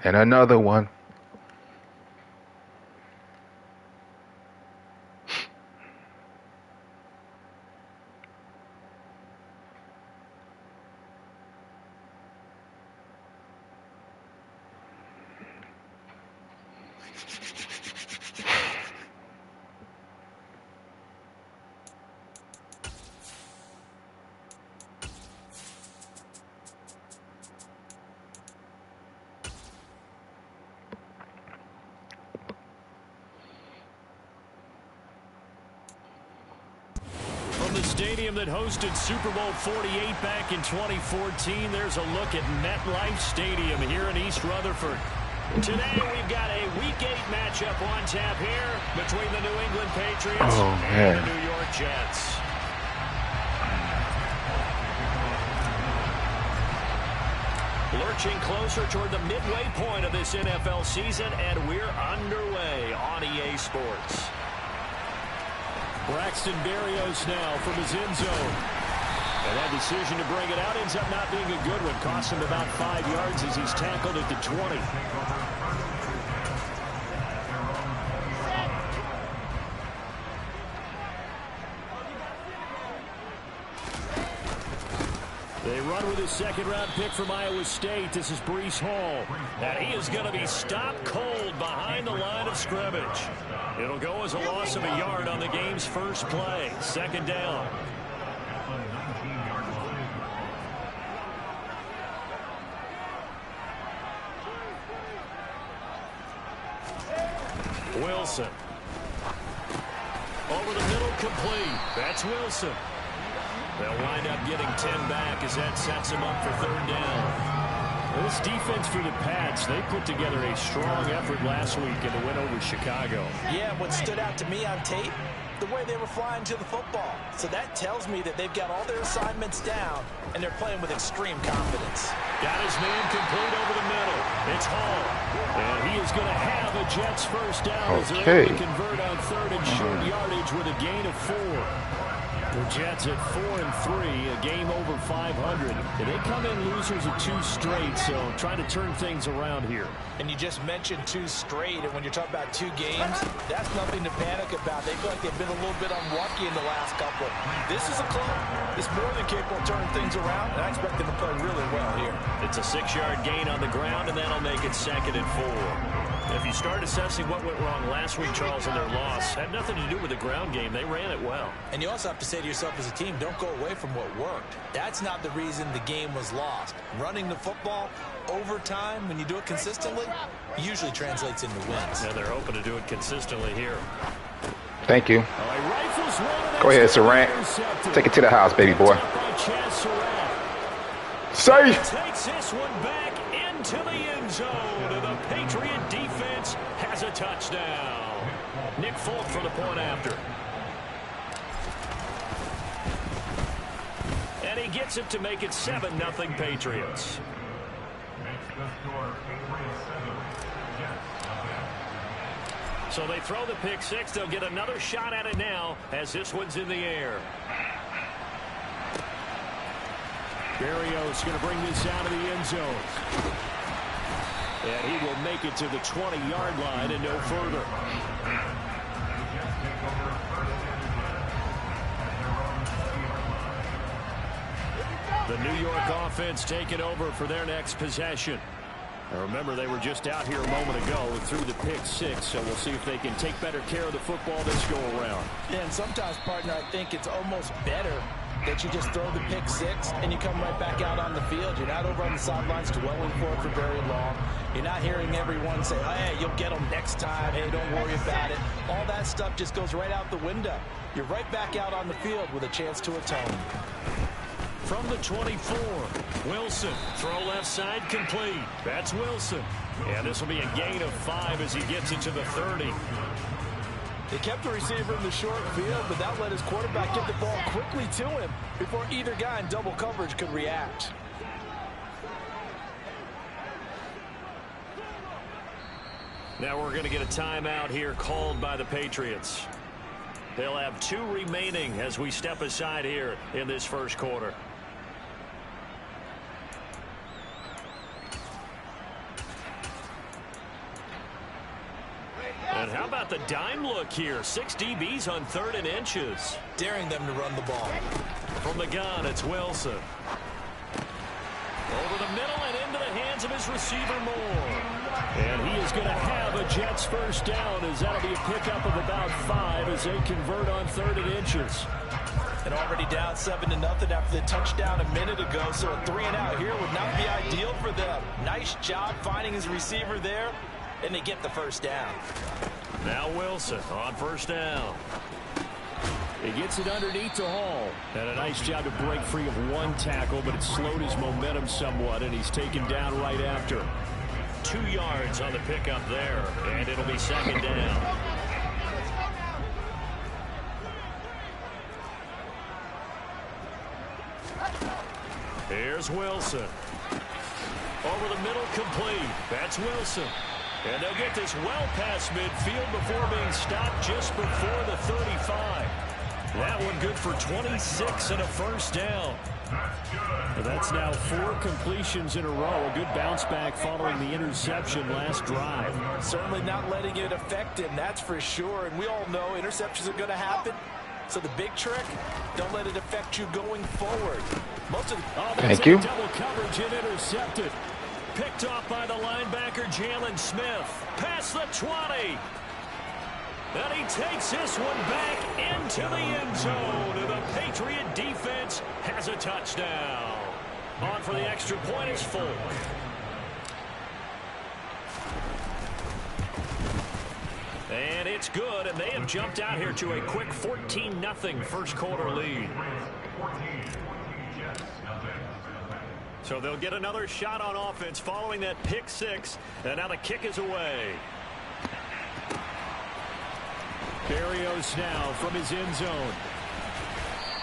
And another one. The stadium that hosted Super Bowl 48 back in 2014. There's a look at MetLife Stadium here in East Rutherford. Today we've got a Week 8 matchup on tap here between the New England Patriots and the New York Jets. Lurching closer toward the midway point of this NFL season, and we're underway on EA Sports. Braxton Berrios now from his end zone. And that decision to bring it out ends up not being a good one. Cost him about 5 yards as he's tackled at the 20. They run with his second-round pick from Iowa State. This is Breece Hall. And he is going to be stopped cold behind the line of scrimmage. It'll go as a loss of a yard on the game's first play. Second down. Wilson. Over the middle, complete. That's Wilson. They'll wind up getting 10 back as that sets them up for third down. This defense for the Pats, they put together a strong effort last week in the win over Chicago. Yeah, what stood out to me on tape, the way they were flying to the football. So that tells me that they've got all their assignments down, and they're playing with extreme confidence. Got his man complete over the middle. It's Hall. And he is going to have a Jets first down as they're able to convert on third and short yardage with a gain of 4. The Jets at 4-3, a game over 500. And they come in losers of 2 straight, so trying to turn things around here. And you just mentioned 2 straight, and when you're talking about 2 games, that's nothing to panic about. They feel like they've been a little bit unlucky in the last couple. This is a club that's more than capable of turning things around, and I expect them to play really well here. It's a 6-yard gain on the ground, and that'll make it 2nd and 4. If you start assessing what went wrong last week, Charles, in their loss, had nothing to do with the ground game. They ran it well. And you also have to say to yourself as a team, don't go away from what worked. That's not the reason the game was lost. Running the football over time, when you do it consistently, usually translates into wins. And they're hoping to do it consistently here. Thank you. Go ahead, Sarant. Take it to the house, baby boy. Safe. Takes this one back into the end zone. And the Patriot defense has a touchdown. Nick Folk for the point after. And he gets it to make it 7-0 Patriots. So they throw the pick 6. They'll get another shot at it now as this one's in the air. Berrios going to bring this out of the end zone. And he will make it to the 20-yard line and no further. The New York offense taking over for their next possession. Now remember, they were just out here a moment ago and threw the pick 6, so we'll see if they can take better care of the football this go around. Yeah, and sometimes, partner, I think it's almost better that you just throw the pick 6 and you come right back out on the field. You're not over on the sidelines dwelling for it for very long. You're not hearing everyone say, oh, hey, you'll get them next time. Hey, don't worry about it. All that stuff just goes right out the window. You're right back out on the field with a chance to atone. From the 24, Wilson, throw left side complete. That's Wilson. And this will be a gain of 5 as he gets it to the 30. They kept the receiver in the short field, but that let his quarterback get the ball quickly to him before either guy in double coverage could react. Now we're going to get a timeout here called by the Patriots. They'll have 2 remaining as we step aside here in this first quarter. And how about the dime look here? 6 DBs on 3rd and inches. Daring them to run the ball. From the gun, it's Wilson. Over the middle and into the hands of his receiver Moore. And he is going to have a Jets first down, as that'll be a pickup of about 5 as they convert on 3rd and inches. And already down 7-0 after the touchdown a minute ago, so a 3-and-out here would not be ideal for them. Nice job finding his receiver there, and they get the first down. Now Wilson on first down. He gets it underneath to Hall. And a nice job to break free of one tackle, but it slowed his momentum somewhat, and he's taken down right after. 2 yards on the pickup there, and it'll be 2nd down. Here's Wilson. Over the middle, complete. That's Wilson. And they'll get this well past midfield before being stopped just before the 35. That one good for 26 and a first down. That's now 4 completions in a row. A good bounce back following the interception last drive. Certainly not letting it affect him, that's for sure. And we all know interceptions are going to happen. So the big trick, don't let it affect you going forward. Thank you. Double coverage and intercepted. Picked off by the linebacker, Jalen Smith. Past the 20. And he takes this one back into the end zone. And the Patriot defense has a touchdown. On for the extra point is Folk. And it's good, and they have jumped out here to a quick 14-0 first quarter lead. So they'll get another shot on offense following that pick 6, and now the kick is away. Berrios now from his end zone.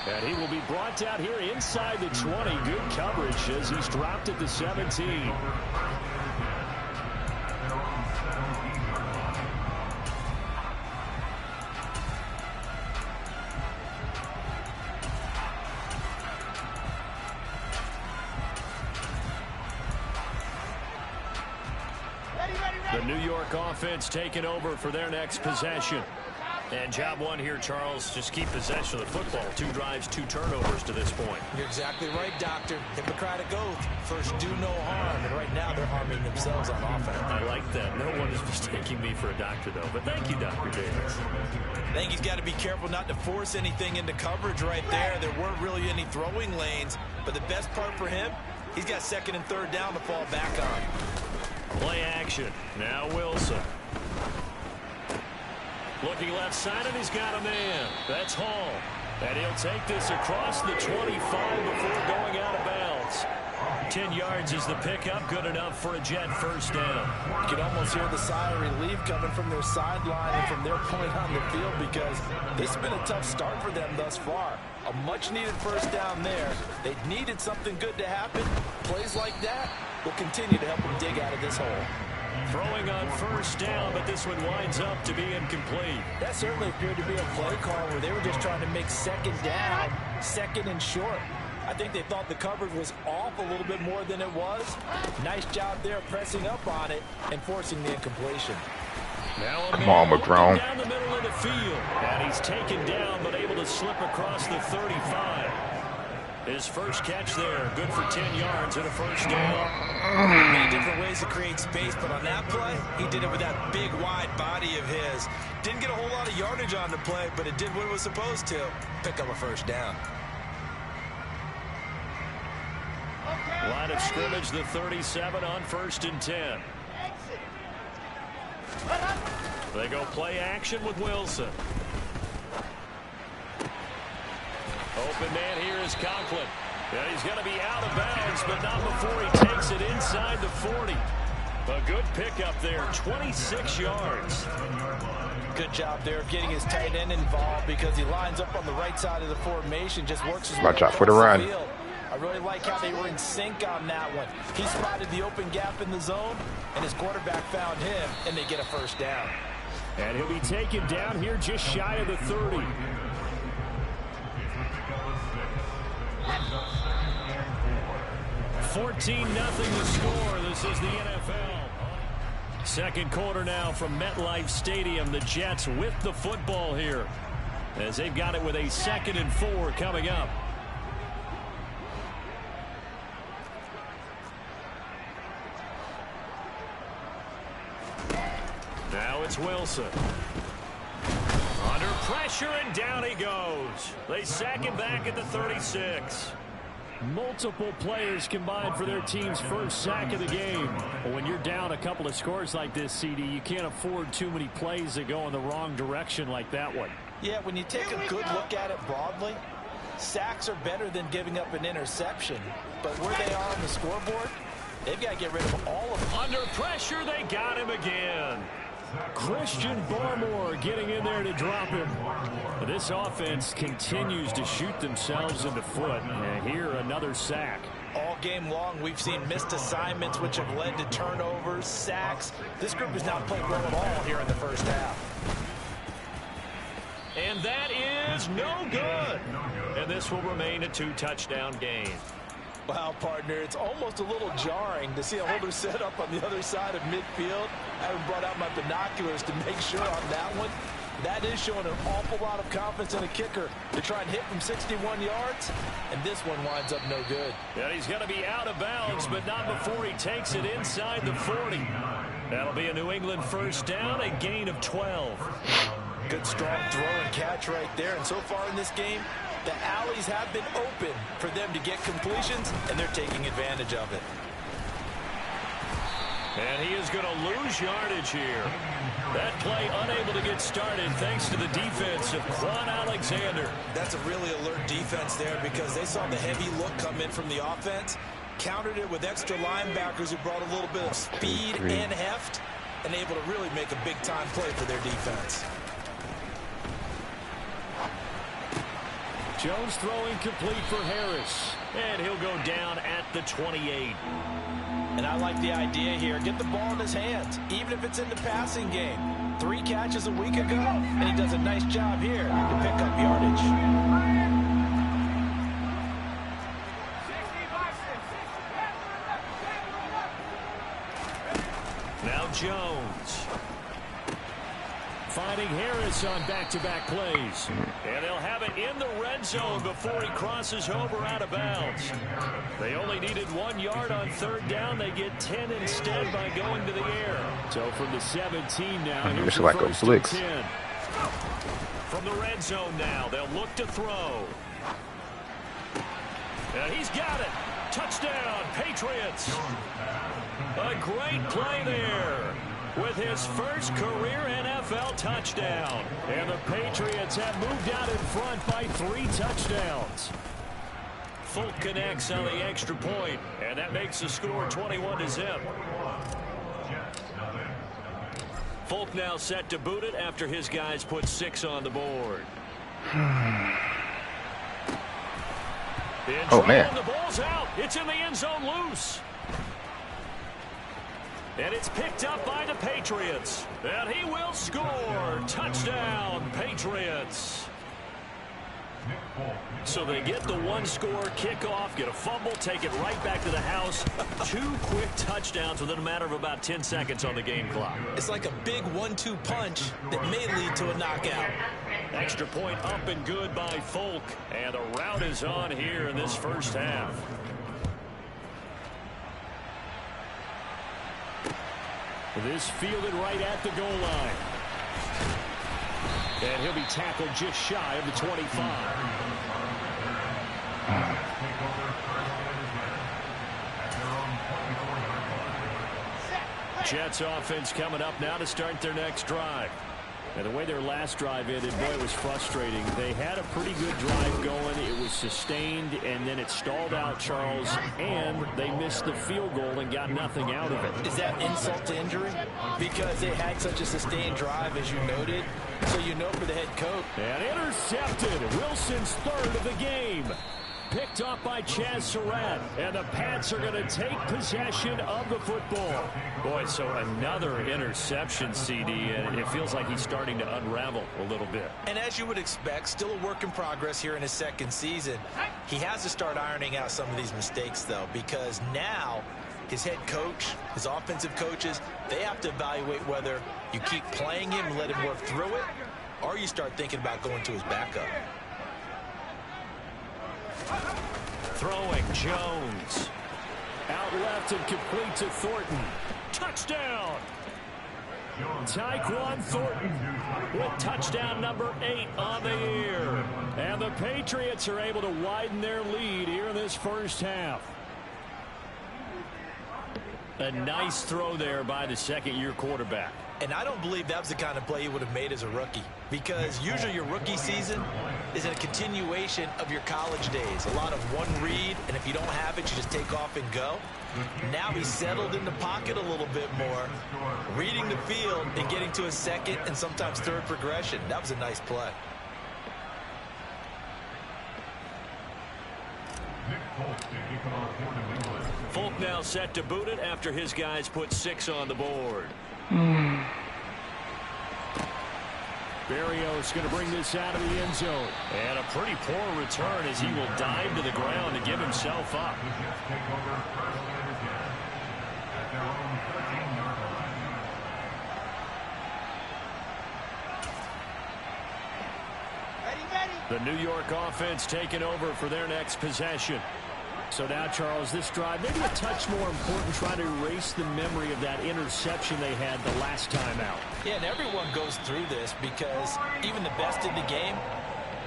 And he will be brought down here inside the 20. Good coverage as he's dropped at the 17. The New York offense taking over for their next possession. And job one here, Charles, just keep possession of the football. 2 drives, 2 turnovers to this point. You're exactly right, Doctor. Hippocratic oath. First, do no harm. And right now, they're harming themselves on offense. I like that. No one is mistaking me for a doctor, though. But thank you, Dr. Davis. I think he's got to be careful not to force anything into coverage right there. There weren't really any throwing lanes. But the best part for him, he's got 2nd and 3rd down to fall back on. Play action. Now Wilson. Looking left side, and he's got a man. That's Hall. And he'll take this across the 25 before going out of bounds. 10 yards is the pickup. Good enough for a Jet first down. You can almost hear the sigh of relief coming from their sideline and from their point on the field, because this has been a tough start for them thus far. A much-needed first down there. They needed something good to happen. Plays like that will continue to help them dig out of this hole. Throwing on first down, but this one winds up to be incomplete. That certainly appeared to be a play call where they were just trying to make 2nd down, 2nd and short. I think they thought the coverage was off a little bit more than it was. Nice job there pressing up on it and forcing the incompletion. Now come on, McGrone. Down the middle of the field. And he's taken down, but able to slip across the 35. His first catch there, good for 10 yards and a first down. Many different ways to create space, but on that play, he did it with that big, wide body of his. Didn't get a whole lot of yardage on the play, but it did what it was supposed to. Pick up a first down. Line of scrimmage, the 37 on 1st and 10. They go play action with Wilson. Open man here is Conklin. And he's going to be out of bounds, but not before he takes it inside the 40. A good pickup there, 26 yards. Good job there of getting his tight end involved, because he lines up on the right side of the formation, just works his way watch out for the run. field. I really like how they were in sync on that one. He spotted the open gap in the zone, and his quarterback found him, and they get a first down. And he'll be taken down here just shy of the 30. $14-0 the score. This is the NFL. Second quarter now from MetLife Stadium. The Jets with the football here, as they've got it with a 2nd and 4 coming up. Now it's Wilson. Under pressure, and down he goes. They sack him back at the 36. Multiple players combined for their team's first sack of the game. Well, when you're down a couple of scores like this, CD, you can't afford too many plays that go in the wrong direction like that one. Yeah, when you take a good look at it broadly, sacks are better than giving up an interception. But where they are on the scoreboard, they've got to get rid of all of them. Under pressure, they got him again. Christian Barmore getting in there to drop him. This offense continues to shoot themselves in the foot. And here, another sack. All game long, we've seen missed assignments, which have led to turnovers, sacks. This group has not played well at all here in the first half. And that is no good. And this will remain a 2-touchdown game. Wow, partner, it's almost a little jarring to see a holder set up on the other side of midfield. I haven't brought out my binoculars to make sure on that one. That is showing an awful lot of confidence in a kicker to try and hit from 61 yards, and this one winds up no good. Yeah, he's going to be out of bounds, but not before he takes it inside the 40. That'll be a New England first down, a gain of 12. Good strong throw and catch right there, and so far in this game, the alleys have been open for them to get completions, and they're taking advantage of it. And he is going to lose yardage here. That play unable to get started thanks to the defense of Quan Alexander. That's a really alert defense there because they saw the heavy look come in from the offense, countered it with extra linebackers who brought a little bit of speed and heft, and able to really make a big-time play for their defense. Jones throwing complete for Harris, and he'll go down at the 28. And I like the idea here. Get the ball in his hands, even if it's in the passing game. 3 catches a week ago, and he does a nice job here to pick up yardage. Now Jones. Finding Harris on back-to-back plays. And they'll have it in the red zone before he crosses over out of bounds. They only needed 1 yard on 3rd down. They get 10 instead by going to the air. So from the 17 now, here's like a blitz. 10. From the red zone now, they'll look to throw. And he's got it. Touchdown, Patriots. A great play there, with his first career NFL touchdown. And the Patriots have moved out in front by 3 touchdowns. Folk connects on the extra point, and that makes the score 21-0. Folk now set to boot it after his guys put 6 on the board. Oh, man. The ball's out. It's in the end zone loose. And it's picked up by the Patriots. And he will score. Touchdown, Patriots. So they get the 1-score kickoff, get a fumble, take it right back to the house. 2 quick touchdowns within a matter of about 10 seconds on the game clock. It's like a big 1-2 punch that may lead to a knockout. Extra point up and good by Folk. And the route is on here in this first half. This fielded right at the goal line. And he'll be tackled just shy of the 25. Jets offense coming up now to start their next drive. And the way their last drive ended, boy, it was frustrating. They had a pretty good drive going. It was sustained, and then it stalled out, Charles, and they missed the field goal and got nothing out of it. Is that insult to injury? Because they had such a sustained drive, as you noted, so you know for the head coach. And intercepted. Wilson's 3rd of the game. Picked up by Chaz Surratt, and the Pats are going to take possession of the football. Boy, so another interception, CD, and it feels like he's starting to unravel a little bit. And as you would expect, still a work in progress here in his 2nd season. He has to start ironing out some of these mistakes, though, because now his head coach, his offensive coaches, they have to evaluate whether you keep playing him and let him work through it, or you start thinking about going to his backup. Throwing Jones. Out left and complete to Thornton. Touchdown! Tyquan Thornton with touchdown number 8 on the year. And the Patriots are able to widen their lead here in this first half. A nice throw there by the second-year quarterback. And I don't believe that was the kind of play he would have made as a rookie, because usually your rookie season is a continuation of your college days. A lot of one read, and if you don't have it, you just take off and go. Now he's settled in the pocket a little bit more, reading the field and getting to a second and sometimes third progression. That was a nice play. Folk now set to boot it after his guys put 6 on the board. Berrios going to bring this out of the end zone. And a pretty poor return as he will dive to the ground to give himself up. The New York offense taking over for their next possession. So now, Charles, this drive, maybe a touch more important, trying to erase the memory of that interception they had the last time out. Yeah, and everyone goes through this because even the best in the game,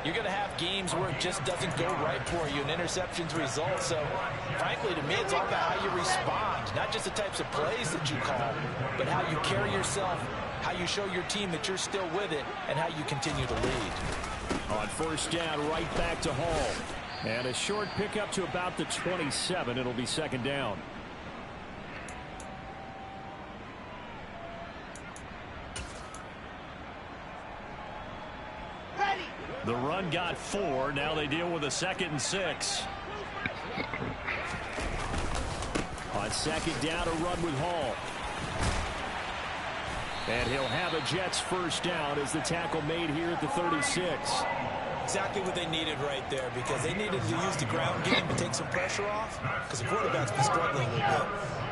you're going to have games where it just doesn't go right for you and interceptions result. So, frankly, to me, it's all about how you respond, not just the types of plays that you call, but how you carry yourself, how you show your team that you're still with it, and how you continue to lead. On first down, right back to Hall. And a short pickup to about the 27. It'll be second down. The run got 4. Now they deal with a 2nd and 6. On second down, a run with Hall. And he'll have a Jets first down as the tackle made here at the 36. Exactly what they needed right there, because they needed to use the ground game to take some pressure off, because the quarterback's been struggling a little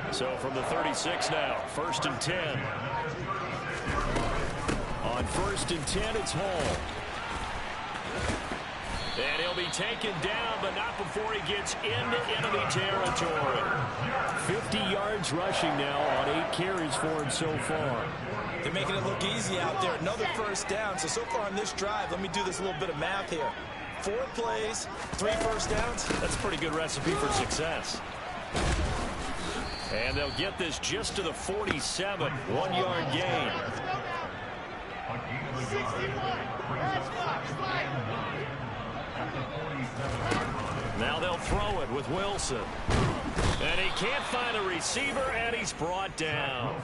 bit. So from the 36 now, 1st and 10. On 1st and 10, it's Hall. And he'll be taken down, but not before he gets into enemy territory. 50 yards rushing now on 8 carries for him so far. They're making it look easy out there. Another first down. So far on this drive, let me do this little bit of math here. 4 plays, 3 first downs. That's a pretty good recipe for success. And they'll get this just to the 47. 1-yard gain. Now they'll throw it with Wilson. And he can't find a receiver, and he's brought down.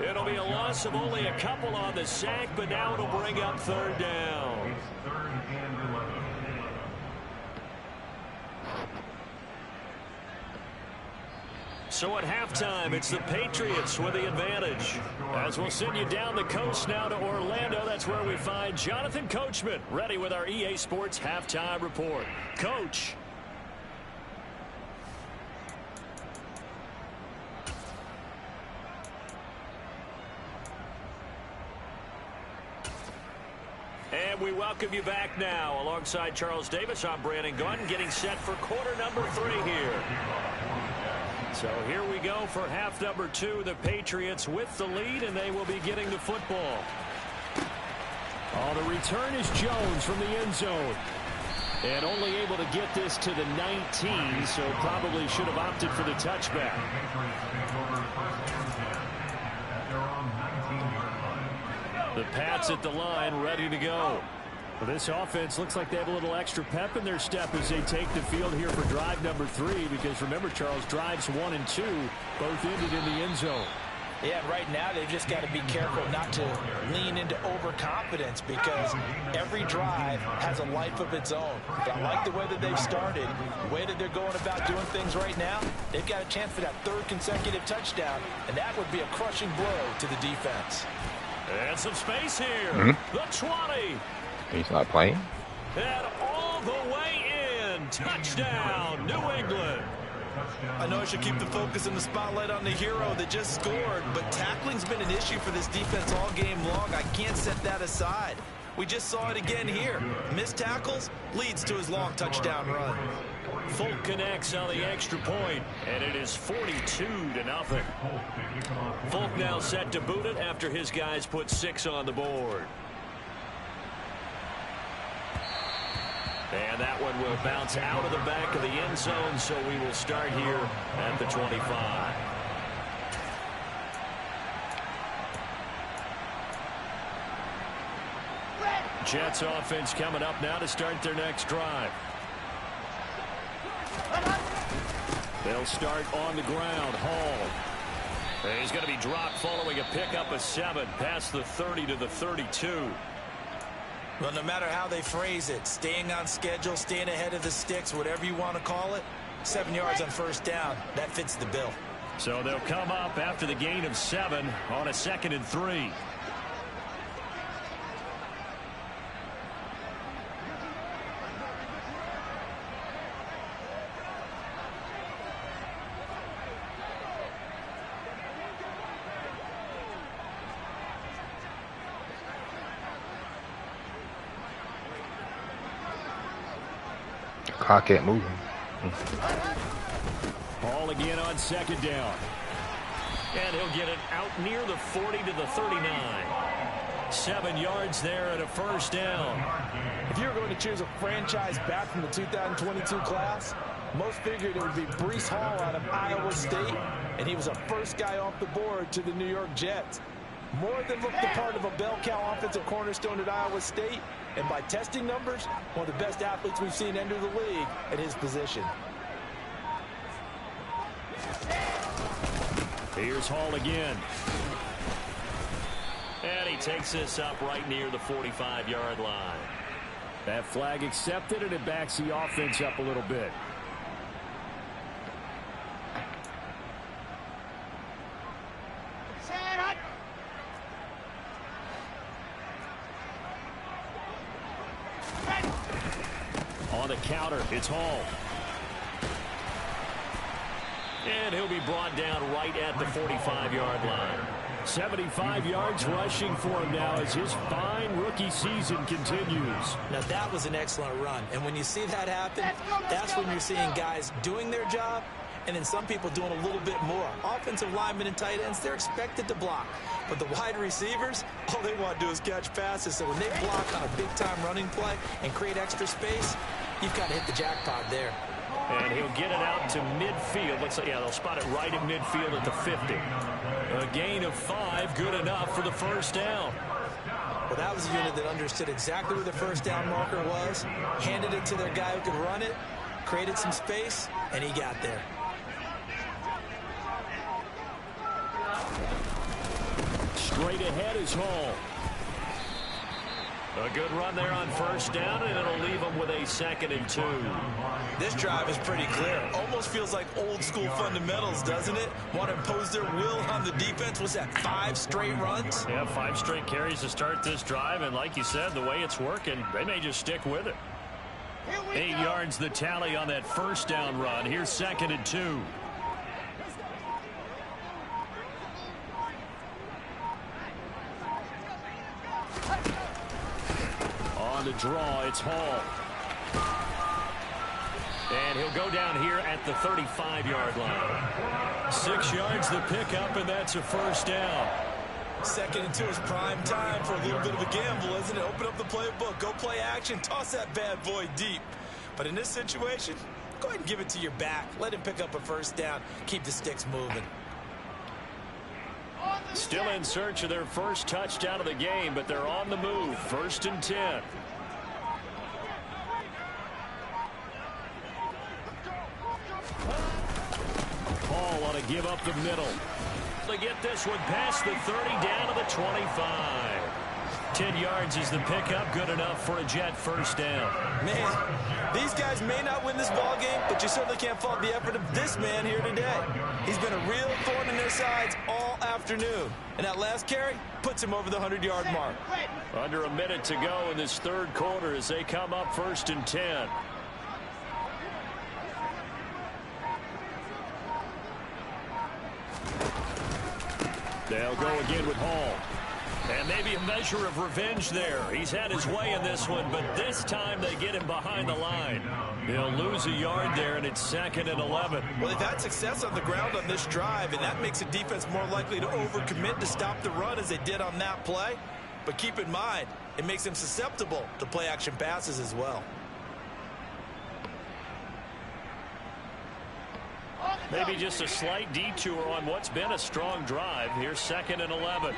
It'll be a loss of only a couple on the sack, but now it'll bring up 3rd down. So at halftime, it's the Patriots with the advantage. As we'll send you down the coast now to Orlando, that's where we find Jonathan Coachman, ready with our EA Sports Halftime Report. Coach. And we welcome you back now. Alongside Charles Davis, I'm Brandon Gordon, getting set for quarter number 3 here. So here we go for half number 2. The Patriots with the lead, and they will be getting the football. Oh, the return is Jones from the end zone. And only able to get this to the 19, so probably should have opted for the touchback. The Pats at the line, ready to go. Well, this offense looks like they have a little extra pep in their step as they take the field here for drive number 3, because remember, Charles, drives 1 and 2 both ended in the end zone. Yeah, right now they've just got to be careful not to lean into overconfidence, because every drive has a life of its own. But I like the way that they've started, the way that they're going about doing things right now. They've got a chance for that 3rd consecutive touchdown, and that would be a crushing blow to the defense. And some space here. The 20. He's not playing. And all the way in. Touchdown, New England. I know I should keep the focus and the spotlight on the hero that just scored, but tackling's been an issue for this defense all game long. I can't set that aside. We just saw it again here. Missed tackles leads to his long touchdown run. Folk connects on the extra point, and it is 42-0. Folk now set to boot it after his guys put 6 on the board. And that one will bounce out of the back of the end zone, so we will start here at the 25. Jets offense coming up now to start their next drive. They'll start on the ground. Hall. He's going to be dropped following a pickup of 7 past the 30 to the 32. Well, no matter how they phrase it, staying on schedule, staying ahead of the sticks, whatever you want to call it, 7 yards on first down, that fits the bill. So they'll come up after the gain of 7 on a 2nd and 3. Clock ain't moving. Ball again on 2nd down. And he'll get it out near the 40 to the 39. 7 yards there and a first down. If you were going to choose a franchise back from the 2022 class, most figured it would be Breece Hall out of Iowa State, and he was a first guy off the board to the New York Jets. More than looked the part of a bell cow offensive cornerstone at Iowa State, and by testing numbers, one of the best athletes we've seen enter the league at his position. Here's Hall again. And he takes this up right near the 45-yard line. That flag accepted, and it backs the offense up a little bit. On the counter, it's Hall. And he'll be brought down right at the 45-yard line. 75 yards rushing for him now as his fine rookie season continues. Now that was an excellent run. And when you see that happen, that's when you're seeing guys doing their job and then some people doing a little bit more. Offensive linemen and tight ends, they're expected to block. But the wide receivers, all they want to do is catch passes. So when they block on a big-time running play and create extra space, you've got to hit the jackpot there. And he'll get it out to midfield. Looks like, yeah, they'll spot it right at midfield at the 50. A gain of 5, good enough for the first down. Well, that was a unit that understood exactly where the first down marker was, handed it to their guy who could run it, created some space, and he got there. Straight ahead is Hall. A good run there on first down, and it'll leave them with a 2nd and 2. This drive is pretty clear. Almost feels like old-school fundamentals, doesn't it? Want to impose their will on the defense. Was that 5 straight runs? Yeah, 5 straight carries to start this drive, and like you said, the way it's working, they may just stick with it. 8 yards the tally on that first down run. Here's 2nd and 2. On the draw, it's Hall. And he'll go down here at the 35-yard line. 6 yards the pickup, and that's a first down. 2nd and 2 is prime time for a little bit of a gamble, isn't it? Open up the playbook, go play action, toss that bad boy deep. But in this situation, go ahead and give it to your back. Let him pick up a first down. Keep the sticks moving. Still in search of their first touchdown of the game, but they're on the move. 1st and 10. Paul want to give up the middle. They get this one past the 30 down to the 25. 10 yards is the pickup, good enough for a Jet first down. Man, these guys may not win this ball game, but you certainly can't fault the effort of this man here today. He's been a real thorn in their sides all afternoon. And that last carry puts him over the 100-yard mark. Under a minute to go in this 3rd quarter as they come up 1st and 10. They'll go again with Hall. And maybe a measure of revenge there. He's had his way in this one, but this time they get him behind the line. They'll lose a yard there, and it's 2nd and 11. Well, they've had success on the ground on this drive, and that makes a defense more likely to overcommit to stop the run as they did on that play. But keep in mind, it makes them susceptible to play-action passes as well. Maybe just a slight detour on what's been a strong drive. Here's 2nd and 11.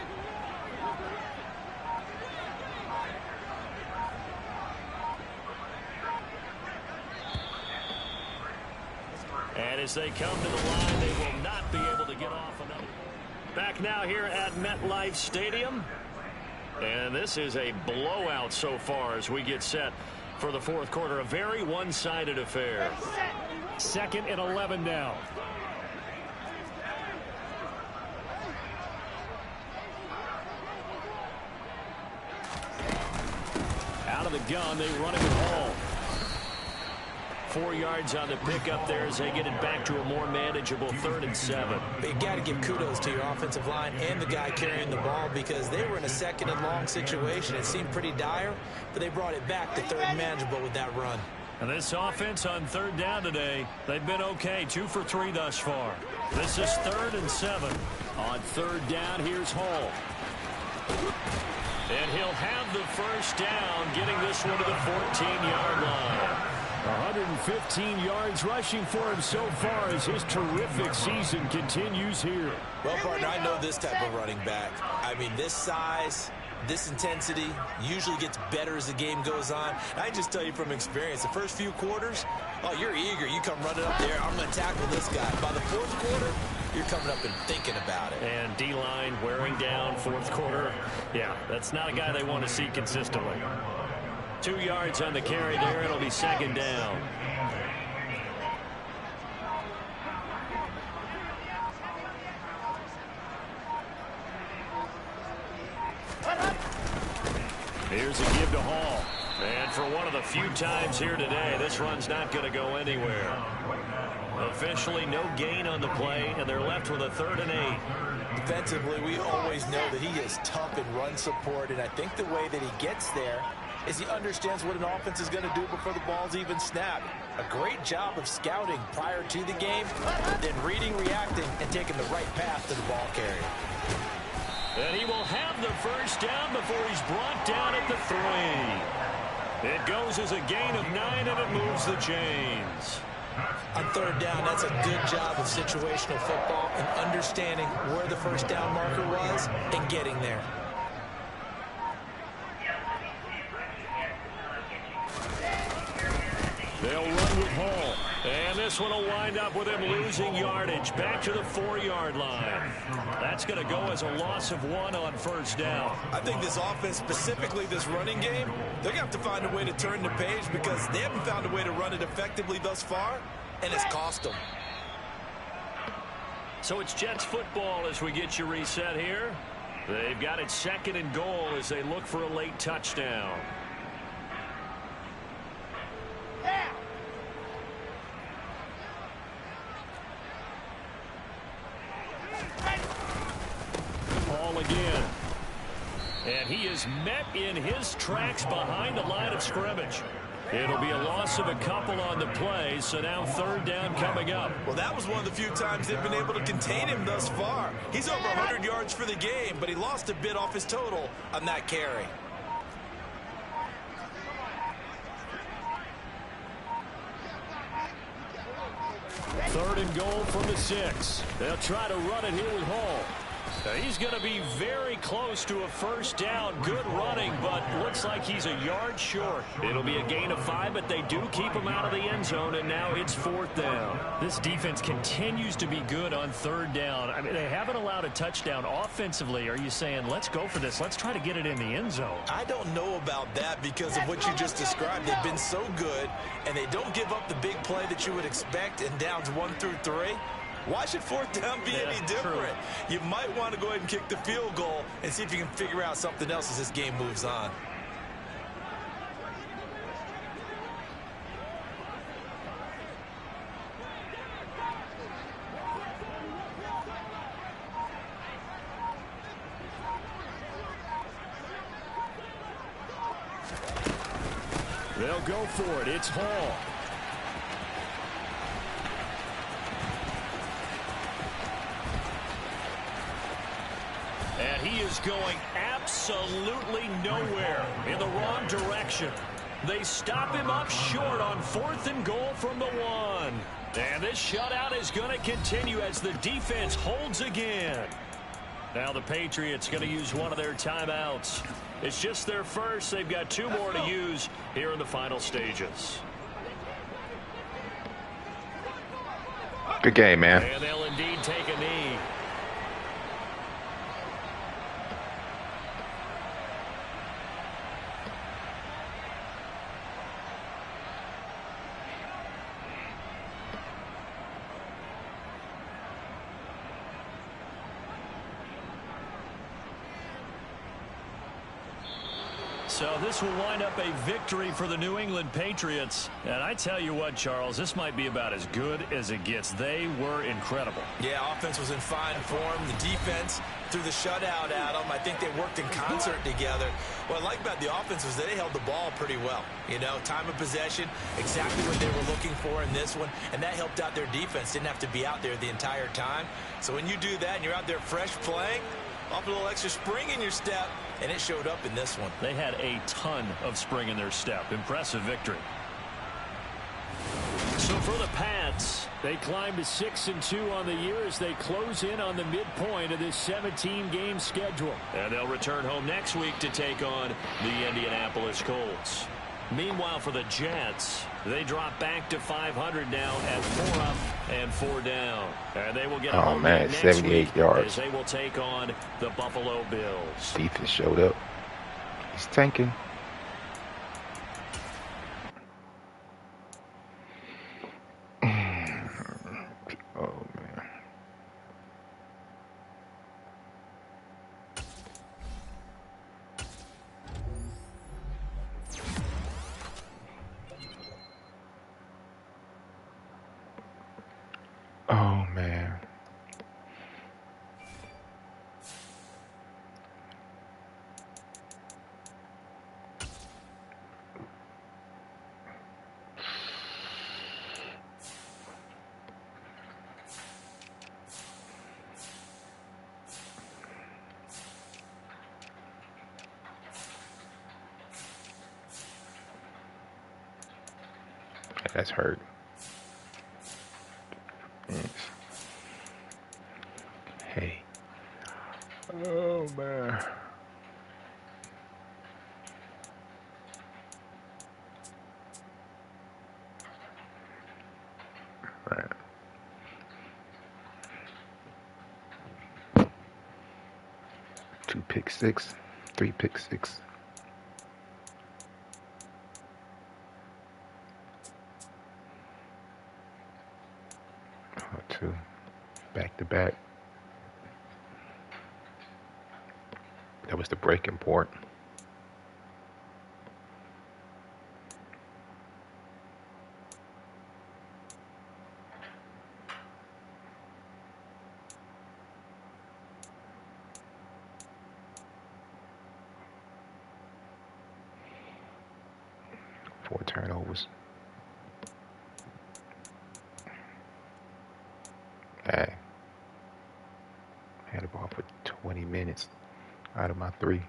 And as they come to the line, they will not be able to get off another. Back now here at MetLife Stadium. And this is a blowout so far as we get set for the 4th quarter. A very one-sided affair. 2nd and 11 now. Out of the gun, they run it with Hall. 4 yards on the pickup there as they get it back to a more manageable 3rd and 7. But you got to give kudos to your offensive line and the guy carrying the ball because they were in a 2nd and long situation. It seemed pretty dire, but they brought it back to 3rd and manageable with that run. And this offense on 3rd down today, they've been okay. 2 for 3 thus far. This is 3rd and 7. On 3rd down, here's Hall. And he'll have the first down, getting this one to the 14-yard line. 115 yards rushing for him so far as his terrific season continues here. Well, partner, I know this type of running back. I mean, this size, this intensity usually gets better as the game goes on. I just tell you from experience, the first few quarters, oh, you're eager. You come running up there, I'm going to tackle this guy. By the 4th quarter, you're coming up and thinking about it. And D-line wearing down 4th quarter. Yeah, that's not a guy they want to see consistently. 2 yards on the carry there. It'll be 2nd down. Here's a give to Hall. And for one of the few times here today, this run's not going to go anywhere. Officially no gain on the play, and they're left with a 3rd and 8. Defensively, we always know that he is tough in run support, and I think the way that he gets there is he understands what an offense is going to do before the ball's even snapped. A great job of scouting prior to the game, then reading, reacting, and taking the right path to the ball carrier. And he will have the first down before he's brought down at the 3. It goes as a gain of 9, and it moves the chains. On 3rd down, that's a good job of situational football and understanding where the first down marker was and getting there. They'll run with Hall. And this one will wind up with him losing yardage back to the 4-yard line. That's going to go as a loss of 1 on 1st down. I think this offense, specifically this running game, they're going to have to find a way to turn the page because they haven't found a way to run it effectively thus far, and it's cost them. So it's Jets football as we get you reset here. They've got it 2nd and goal as they look for a late touchdown. Ball again. And he is met in his tracks behind the line of scrimmage. It'll be a loss of a couple on the play, so now 3rd down coming up. Well, that was one of the few times they've been able to contain him thus far. He's over 100 yards for the game, but he lost a bit off his total on that carry. Third and goal from the 6. They'll try to run it here with Hall. He's going to be very close to a first down. Good running, but looks like he's a yard short. It'll be a gain of 5, but they do keep him out of the end zone, and now it's 4th down. This defense continues to be good on 3rd down. I mean, they haven't allowed a touchdown offensively. Are you saying, let's go for this? Let's try to get it in the end zone. I don't know about that because of what you just described. They've been so good, and they don't give up the big play that you would expect in downs 1 through 3. Why should 4th down be any different? True. You might want to go ahead and kick the field goal and see if you can figure out something else as this game moves on. They'll go for it. It's Hall. And he is going absolutely nowhere, in the wrong direction. They stop him up short on 4th and goal from the 1. And this shutout is going to continue as the defense holds again. Now the Patriots going to use one of their timeouts. It's just their first. They've got 2 more to use here in the final stages. Good game, man. And they'll indeed take a knee. So this will wind up a victory for the New England Patriots. And I tell you what, Charles, this might be about as good as it gets. They were incredible. Yeah, offense was in fine form. The defense threw the shutout at them. I think they worked in concert together. What I like about the offense was they held the ball pretty well. You know, time of possession, exactly what they were looking for in this one. And that helped out their defense. Didn't have to be out there the entire time. So when you do that and you're out there fresh playing, off a little extra spring in your step, and it showed up in this one. They had a ton of spring in their step. Impressive victory. So for the Pats, they climb to 6-2 on the year as they close in on the midpoint of this 17-game schedule. And they'll return home next week to take on the Indianapolis Colts. Meanwhile, for the Jets, they drop back to 500 now at 4 up and 4 down. And they will get home next 78 week yards. as they will take on the Buffalo Bills. Defense showed up. He's tanking. Oh, man. Oh, man. That's hurt. Yes. Hey. Oh, man. Right. Two pick six, 3 pick six. Two back to back. That was the breaking point. Four turnovers. I had the ball for 20 minutes out of my 3.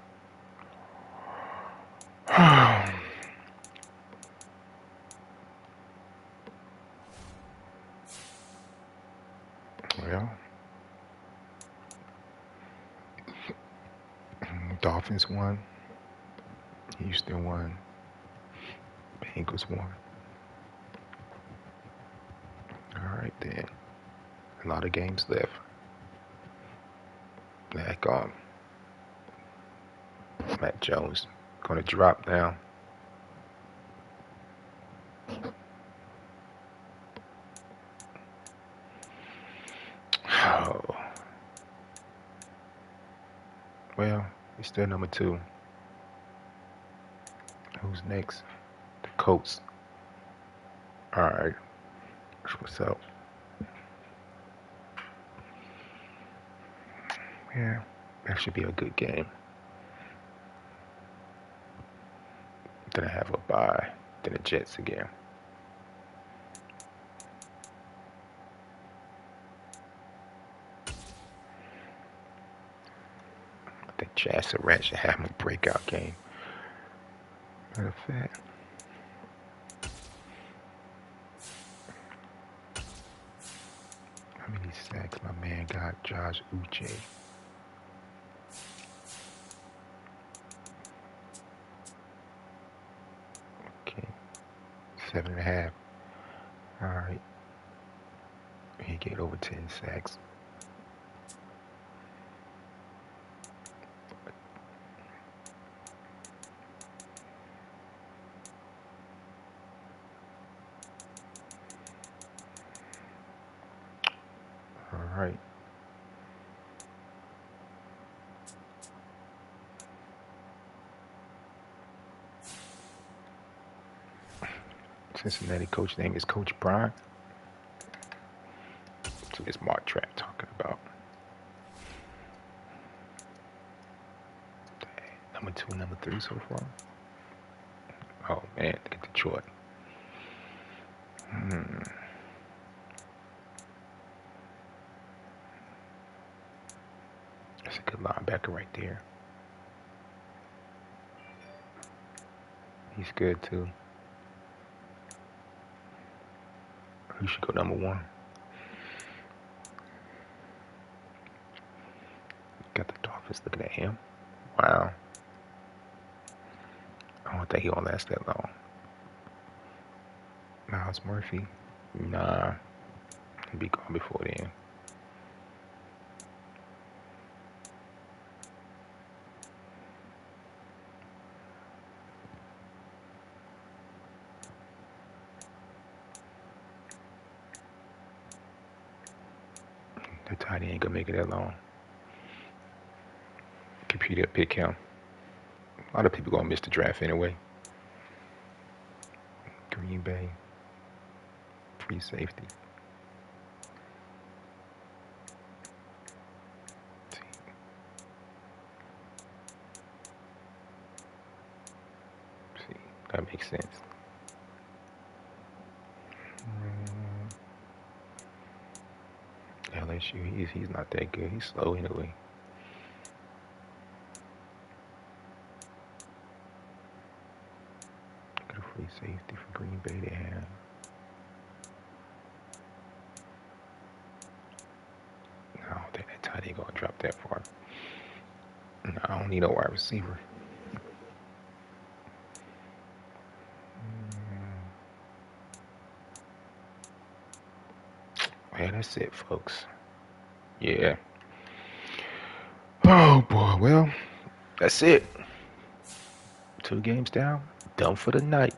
Well, Dolphins won, Houston won, Bengals won. All right then. A lot of games left. Like Matt Jones gonna drop now. Oh. Well, he's still number 2. Who's next? The Colts. All right. What's up? Yeah, that should be a good game. Then I have a bye than the Jets again. I think Chad Surratt should have him a breakout game. Matter of fact. How many sacks my man got? Josh Uche. Okay. 7.5. Alright. He get over 10 sacks. Alright. Cincinnati coach name is Coach Brian. So this Mark Trap talking about. Number 2 and number 3 so far. Oh man, look at Detroit. That's a good linebacker right there. He's good too. Who should go number 1? Got the Dolphins looking at him. Wow. I don't think he'll last that long. Miles Murphy. Nah. He'll be gone before then. That tight end ain't gonna make it that long. Computer pick him. A lot of people gonna miss the draft anyway. Green Bay. Free safety. See, that makes sense. LSU, he's not that good. He's slow anyway. Got a free safety for Green Bay to have. No, I don't think that tight end gonna drop that far. No, I don't need no wide receiver. Man, that's it, folks. Yeah. Oh boy, well, that's it. 2 games down, done for the night.